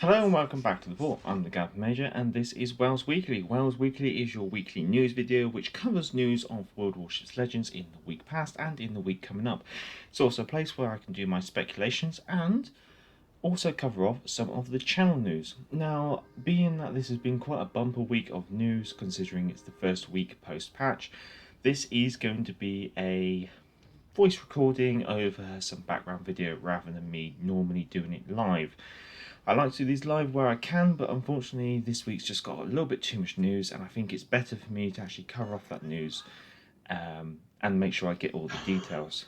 Hello and welcome back to the port. I'm the Gavin Major and this is Wales Weekly. Wales Weekly is your weekly news video which covers news of World of Warships Legends in the week past and in the week coming up. It's also a place where I can do my speculations and also cover off some of the channel news. Now, being that this has been quite a bumper week of news considering it's the first week post-patch, this is going to be a voice recording over some background video rather than me normally doing it live. I like to do these live where I can, but unfortunately this week's just got a little bit too much news and I think it's better for me to actually cover off that news and make sure I get all the details.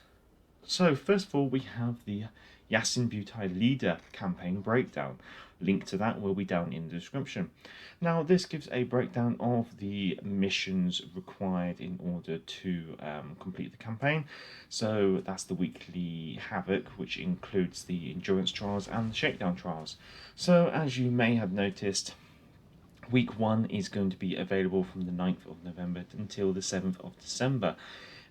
So first of all we have the Yasinbutai leader campaign breakdown. Link to that will be down in the description. Now this gives a breakdown of the missions required in order to complete the campaign. So that's the weekly Havoc, which includes the Endurance Trials and the Shakedown Trials. So as you may have noticed, week 1 is going to be available from the 9th of November until the 7th of December.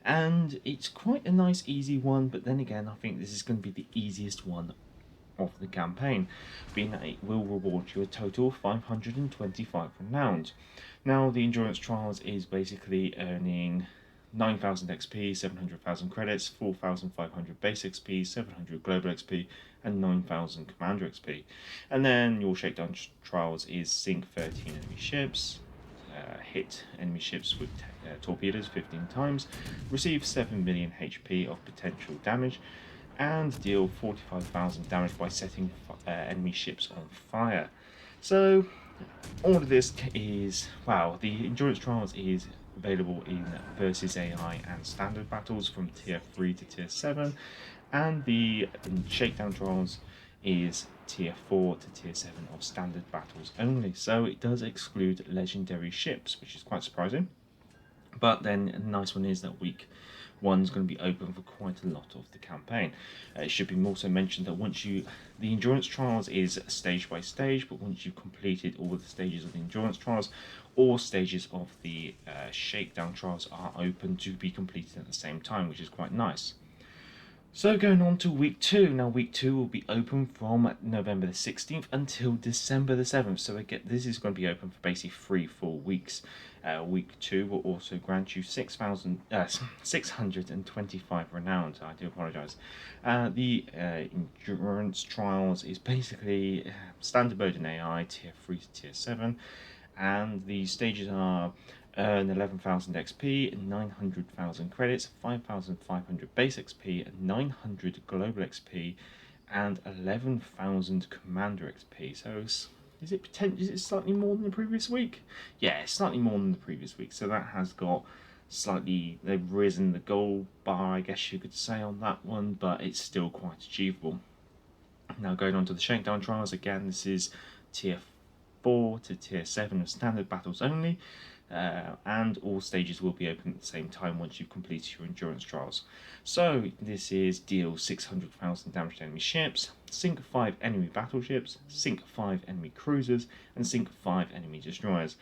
And it's quite a nice easy one, but then again I think this is going to be the easiest one of the campaign, being that it will reward you a total of 525 renown. Now the Endurance Trials is basically earning 9,000 XP, 700,000 credits, 4,500 base XP, 700 global XP and 9,000 commander XP. And then your Shakedown Trials is sink 13 enemy ships, hit enemy ships with torpedoes 15 times, receive 7 million HP of potential damage, and deal 45,000 damage by setting enemy ships on fire. So all of this is, wow, the Endurance Trials is available in versus AI and standard battles from tier 3 to tier 7, and the Shakedown Trials is tier 4 to tier 7 of standard battles only. So it does exclude legendary ships, which is quite surprising. But then a nice one is that week 1's going to be open for quite a lot of the campaign. It should be also mentioned that the Endurance Trials is stage by stage, but once you've completed all the stages of the Endurance Trials, all stages of the Shakedown Trials are open to be completed at the same time, which is quite nice. So going on to week 2. Now week 2 will be open from November the 16th until December the 7th. So again, this is going to be open for basically 3 full weeks. Week 2 will also grant you 625 renown. I do apologise. The Endurance Trials is basically standard mode in AI, tier 3 to tier 7. And the stages are earn 11,000 XP, 900,000 credits, 5,500 base XP, 900 global XP, and 11,000 commander XP. So is it slightly more than the previous week? Yeah, it's slightly more than the previous week. So that has got slightly, they've risen the goal bar, I guess you could say, on that one, but it's still quite achievable. Now going on to the Shakedown Trials, again, this is tier 4 to tier 7 of standard battles only. And all stages will be open at the same time once you've completed your Endurance Trials. So this is deal 600,000 damage to enemy ships, sink 5 enemy battleships, sink 5 enemy cruisers, and sink 5 enemy destroyers.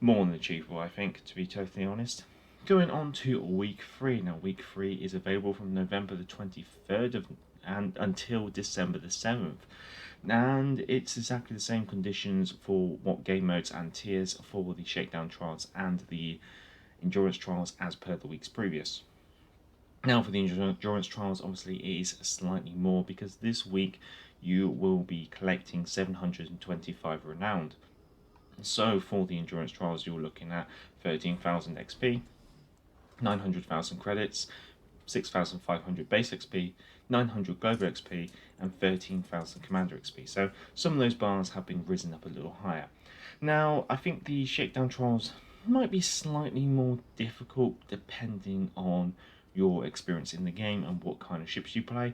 More than achievable, I think, to be totally honest. Going on to week 3. Now week 3 is available from November the 23rd and until December the 7th. And it's exactly the same conditions for what game modes and tiers for the Shakedown Trials and the Endurance Trials as per the weeks previous. Now for the Endurance Trials, obviously it is slightly more because this week you will be collecting 725 renown. So for the Endurance Trials you're looking at 13,000 XP, 900,000 credits, 6,500 base XP, 900 global XP, and 13,000 commander XP. So some of those bars have been risen up a little higher. Now, I think the Shakedown Trials might be slightly more difficult depending on your experience in the game and what kind of ships you play.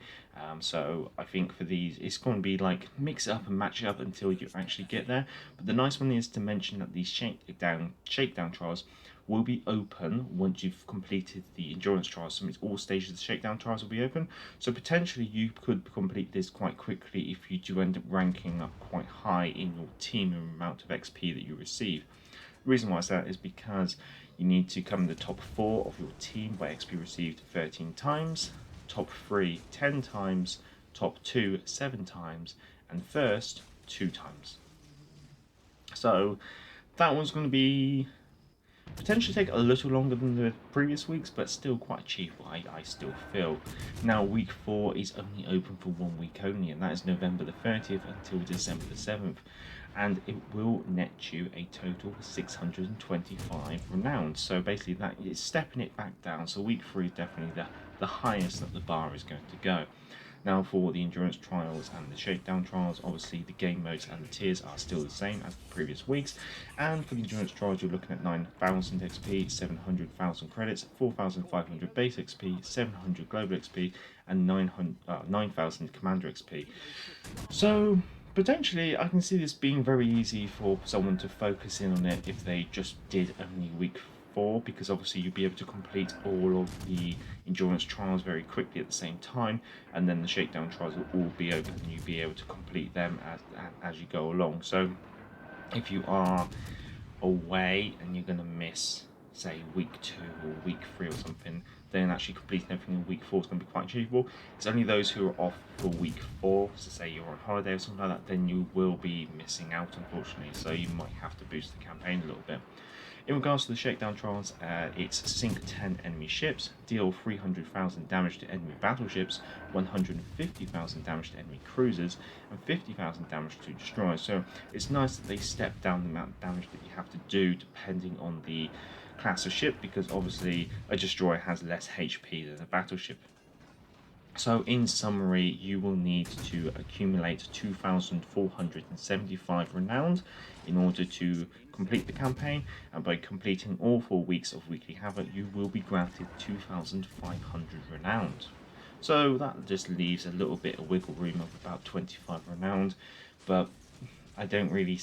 So I think for these, it's going to be like mix it up and match it up until you actually get there. But the nice one is to mention that these Shakedown Trials will be open once you've completed the Endurance Trials. So all stages of the Shakedown Trials will be open. So potentially you could complete this quite quickly if you do end up ranking up quite high in your team and amount of XP that you receive. The reason why I say that is because you need to come in the top 4 of your team by XP received 13 times, top 3 10 times, top 2 7 times, and first 2 times. So that one's going to be potentially take a little longer than the previous weeks, but still quite achievable, I still feel. Now, week 4 is only open for 1 week only, and that is November the 30th until December the 7th. And it will net you a total of 625 renown. So basically, that is stepping it back down. So week 3 is definitely the highest that the bar is going to go. Now, for the Endurance Trials and the Shakedown Trials, obviously the game modes and the tiers are still the same as the previous weeks. And for the Endurance Trials, you're looking at 9,000 XP, 700,000 credits, 4,500 base XP, 700 global XP, and 9,000 commander XP. So potentially, I can see this being very easy for someone to focus in on it if they just did only week 4, because obviously you'd be able to complete all of the endurance trials very quickly at the same time, and then the shakedown trials will all be open and you'll be able to complete them as you go along. So if you are away and you're going to miss, say, week 2 or week 3 or something, then actually completing everything in week 4 is going to be quite achievable. It's only those who are off for week 4, so say you're on holiday or something like that, then you will be missing out, unfortunately, so you might have to boost the campaign a little bit. In regards to the Shakedown Trials, it's sink 10 enemy ships, deal 300,000 damage to enemy battleships, 150,000 damage to enemy cruisers, and 50,000 damage to destroyers. So it's nice that they step down the amount of damage that you have to do depending on the class of ship, because obviously a destroyer has less HP than a battleship. So in summary, you will need to accumulate 2,475 renown in order to complete the campaign, and by completing all 4 weeks of Weekly Havoc, you will be granted 2,500 renown. So that just leaves a little bit of wiggle room of about 25 renown, but I don't really...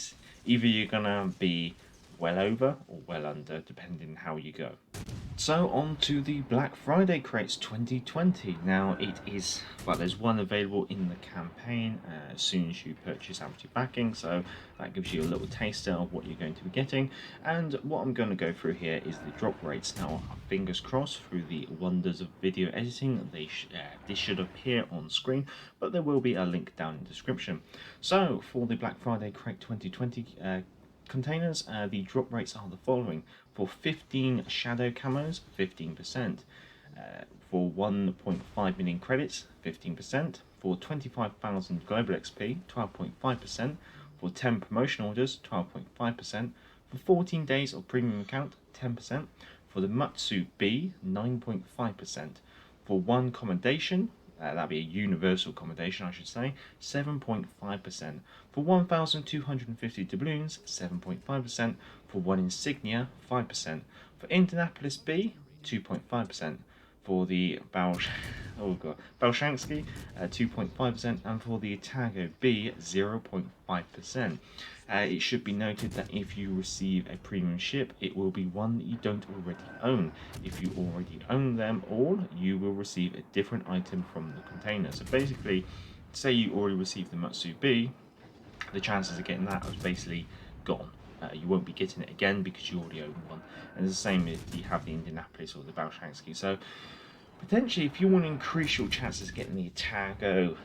Either you're gonna be well over or well under, depending how you go. So on to the Black Friday crates 2020. Now it is, well, there's one available in the campaign as soon as you purchase Amity Backing, so that gives you a little taster of what you're going to be getting. And what I'm going to go through here is the drop rates. Now, fingers crossed, through the wonders of video editing, this should appear on screen, but there will be a link down in the description. So for the Black Friday crate 2020 containers, the drop rates are the following. For 15 shadow camos, 15%. For 1.5 million credits, 15%. For 25,000 global XP, 12.5%. For 10 promotion orders, 12.5%. For 14 days of premium account, 10%. For the Matsu B, 9.5%. For 1 commendation, that'd be a universal commendation, I should say, 7.5%. For 1,250 doubloons, 7.5%. For 1 insignia, 5%. For Indianapolis B, 2.5%. For the Balshansky, 2.5%, and for the Otago B, 0.5%. It should be noted that if you receive a premium ship, it will be one that you don't already own. If you already own them all, you will receive a different item from the container. So basically, say you already received the Matsu B, the chances of getting that is basically gone. You won't be getting it again because you already own one. And it's the same if you have the Indianapolis or the Balshansky. So potentially, if you want to increase your chances of getting the Otago,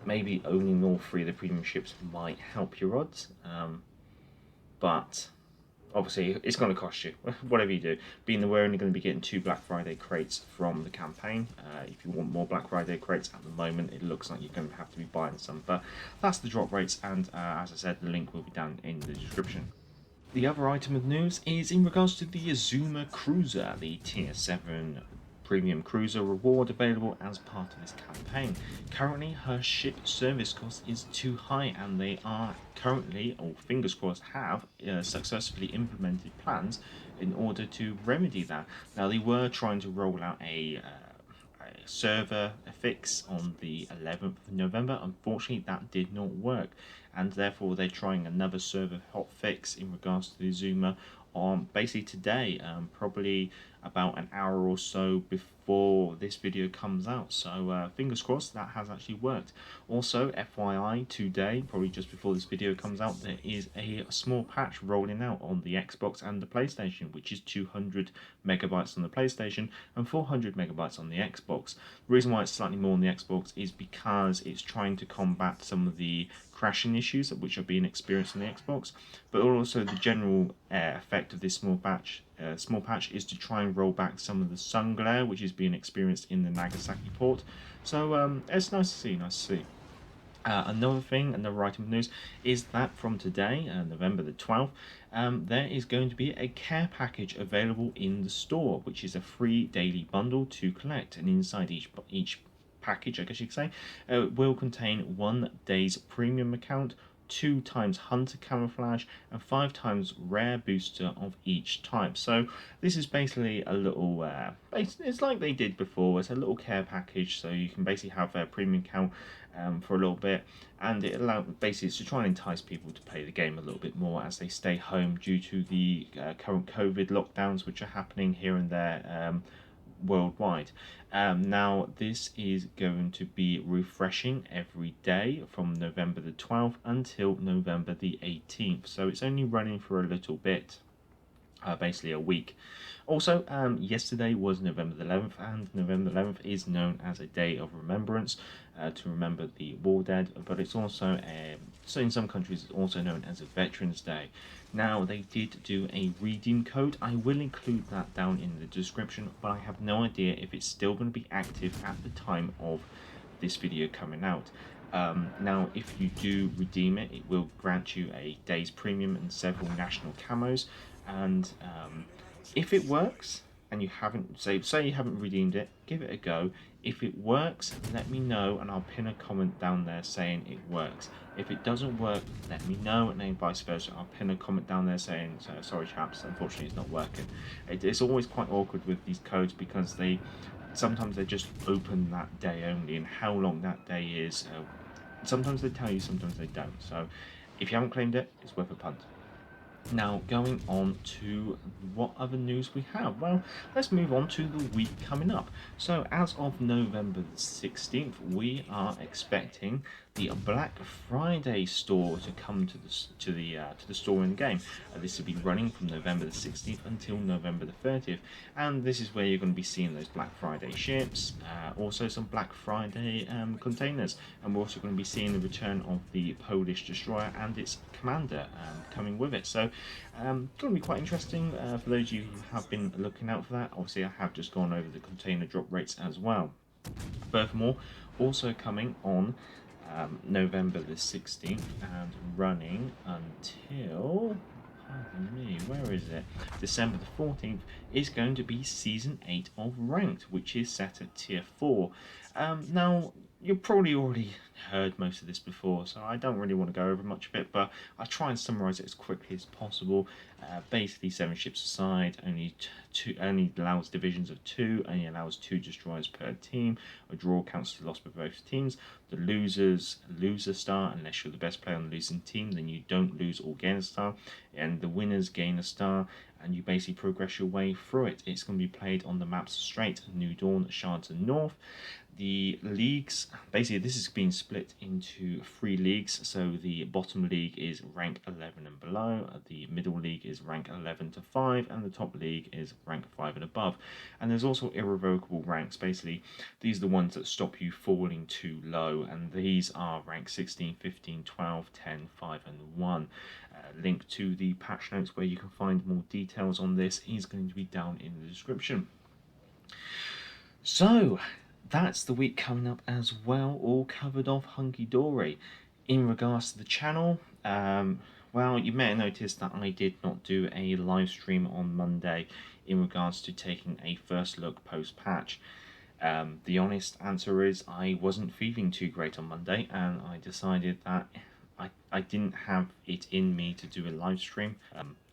maybe owning all 3 of the premium ships might help your odds. But obviously, it's going to cost you, whatever you do. Being that we're only going to be getting 2 Black Friday crates from the campaign. If you want more Black Friday crates at the moment, it looks like you're going to have to be buying some. But that's the drop rates, and as I said, the link will be down in the description. The other item of news is in regards to the Azuma Cruiser, the Tier 7 premium cruiser reward available as part of this campaign. Currently, her ship service cost is too high, and they are currently, or fingers crossed, have successfully implemented plans in order to remedy that. Now, they were trying to roll out a server fix on the 11th of November. Unfortunately, that did not work, and therefore they're trying another server hot fix in regards to the Azuma on basically today, probably about an hour or so before this video comes out. So fingers crossed that has actually worked. Also, FYI, today, probably just before this video comes out, there is a small patch rolling out on the Xbox and the PlayStation, which is 200 megabytes on the PlayStation and 400 megabytes on the Xbox. The reason why it's slightly more on the Xbox is because it's trying to combat some of the crashing issues which are being experienced on the Xbox, but also the general effect of this small patch is to try and roll back some of the sun glare which is being experienced in the Nagasaki port. So it's nice to see. Another item of news is that from today, November the 12th, there is going to be a care package available in the store, which is a free daily bundle to collect. And inside each package, I guess you could say, will contain 1 day's premium account, 2 times hunter camouflage, and 5 times rare booster of each type. So this is basically a little, it's like they did before. It's a little care package, so you can basically have a premium account for a little bit, and it basically it's to try and entice people to play the game a little bit more as they stay home due to the current COVID lockdowns which are happening here and there worldwide. Now this is going to be refreshing every day from November the 12th until November the 18th, so it's only running for a little bit. Basically a week. Also, yesterday was November the 11th, and November the 11th is known as a day of remembrance to remember the war dead, but it's also, so in some countries, it's also known as a Veterans Day. Now, they did do a redeem code. I will include that down in the description, but I have no idea if it's still going to be active at the time of this video coming out. Now, if you do redeem it, it will grant you a day's premium and several national camos. And if it works, and you haven't, say you haven't redeemed it, give it a go. If it works, let me know, and I'll pin a comment down there saying it works. If it doesn't work, let me know, and then vice versa. I'll pin a comment down there saying, sorry chaps, unfortunately it's not working. It's always quite awkward with these codes because sometimes they just open that day only, and how long that day is, sometimes they tell you, sometimes they don't. So if you haven't claimed it, it's worth a punt. Now, going on to what other news we have. Well, let's move on to the week coming up. So, as of November the 16th, we are expecting the Black Friday store to come to the store in the game. This will be running from November the 16th until November the 30th, and this is where you're going to be seeing those Black Friday ships, also some Black Friday containers, and we're also going to be seeing the return of the Polish destroyer and its commander coming with it. So going to be quite interesting for those of you who have been looking out for that. Obviously, I have just gone over the container drop rates as well. Furthermore, also coming on November the 16th and running until, pardon me, where is it? December the 14th is going to be Season 8 of Ranked, which is set at Tier 4. Now, you've probably already heard most of this before, so I don't really want to go over much of it, but I'll try and summarise it as quickly as possible. Basically, 7 ships aside, only allows divisions of 2, only allows 2 destroyers per team. A draw counts as a loss by both teams. The losers lose a star unless you're the best player on the losing team, then you don't lose or gain a star, and the winners gain a star, and you basically progress your way through it. It's going to be played on the maps Strait, New Dawn, Shards, and North. The leagues, basically this is being split into 3 leagues, so the bottom league is rank 11 and below, the middle league is rank 11 to 5, and the top league is rank 5 and above. And there's also irrevocable ranks. Basically these are the ones that stop you falling too low, and these are rank 16, 15, 12, 10, 5 and 1. Link to the patch notes where you can find more details on this is going to be down in the description. So that's the week coming up as well, all covered off hunky-dory. In regards to the channel, well, you may have noticed that I did not do a live stream on Monday in regards to taking a first look post-patch. The honest answer is I wasn't feeling too great on Monday, and I decided that I didn't have it in me to do a live stream.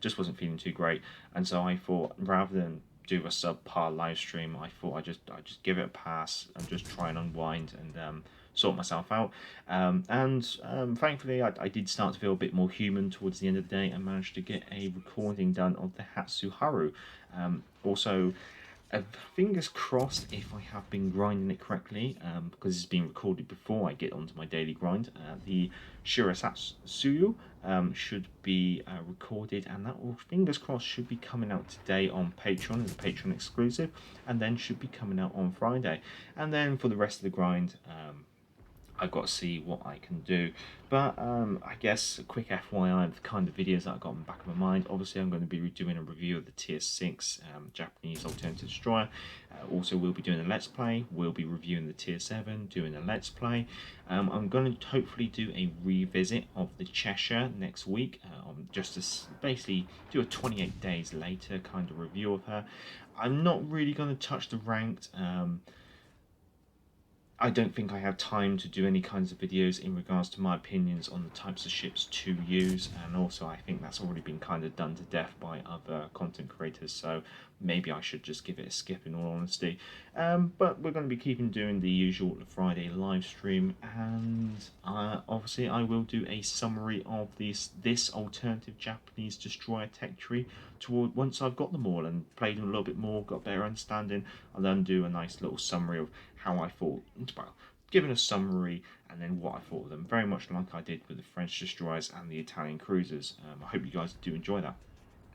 Just wasn't feeling too great, and so I thought rather than do a subpar live stream, I thought I'd just give it a pass and just try and unwind and sort myself out. Thankfully, I did start to feel a bit more human towards the end of the day and managed to get a recording done of the Hatsuharu. Also, fingers crossed if I have been grinding it correctly, because it's been recorded before I get onto my daily grind. The Shirasatsuyu should be recorded, and that will, fingers crossed, should be coming out today on Patreon as a Patreon exclusive, and then should be coming out on Friday. And then for the rest of the grind, I've got to see what I can do. But I guess a quick FYI of the kind of videos that I've got in the back of my mind. Obviously, I'm going to be doing a review of the Tier 6 Japanese Alternative Destroyer. Also, we'll be doing a Let's Play. We'll be reviewing the Tier 7, doing a Let's Play. I'm going to hopefully do a revisit of the Cheshire next week, just to basically do a 28 days later kind of review of her. I'm not really going to touch the ranked. I don't think I have time to do any kinds of videos in regards to my opinions on the types of ships to use, and also I think that's already been kind of done to death by other content creators, so maybe I should just give it a skip in all honesty. But we're going to be keeping doing the usual Friday live stream, and obviously I will do a summary of this alternative Japanese destroyer tech tree once I've got them all and played them a little bit more, got a better understanding. I'll then do a nice little summary of how I thought, well, giving a summary and then what I thought of them, very much like I did with the French destroyers and the Italian cruisers. I hope you guys do enjoy that.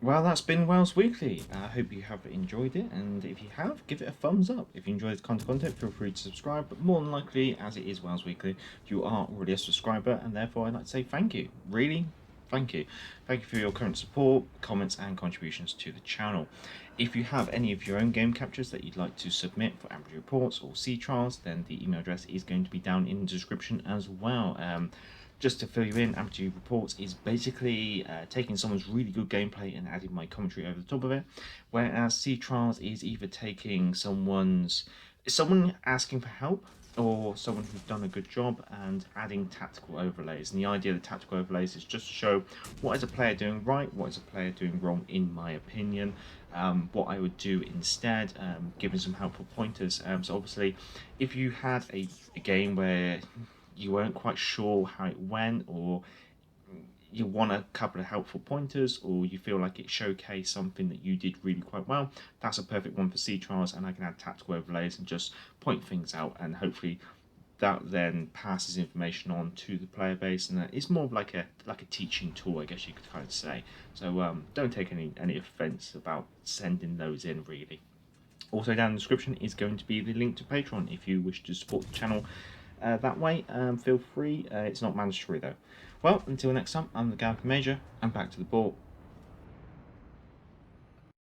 Well, that's been Wales Weekly. I hope you have enjoyed it, and if you have, give it a thumbs up. If you enjoy this kind of content, feel free to subscribe, but more than likely, as it is Wales Weekly, you are already a subscriber, and therefore I'd like to say thank you. Really, thank you. Thank you for your current support, comments, and contributions to the channel. If you have any of your own game captures that you'd like to submit for Amateur Reports or Sea Trials, then the email address is going to be down in the description as well. Just to fill you in, Amateur Reports is basically taking someone's really good gameplay and adding my commentary over the top of it, whereas Sea Trials is either taking someone asking for help or someone who's done a good job and adding tactical overlays. And the idea of the tactical overlays is just to show what is a player doing right, what is a player doing wrong, in my opinion, what I would do instead, giving some helpful pointers. So obviously, if you had a game where you weren't quite sure how it went, or you want a couple of helpful pointers, or you feel like it showcased something that you did really quite well, that's a perfect one for Sea Trials, and I can add tactical overlays and just point things out, and hopefully that then passes information on to the player base, and it's more of like a teaching tool, I guess you could kind of say. So don't take any offense about sending those in, really. Also down in the description is going to be the link to Patreon if you wish to support the channel that way. Feel free. It's not mandatory though. Well, until next time, I'm the Gavin Major, and back to the board.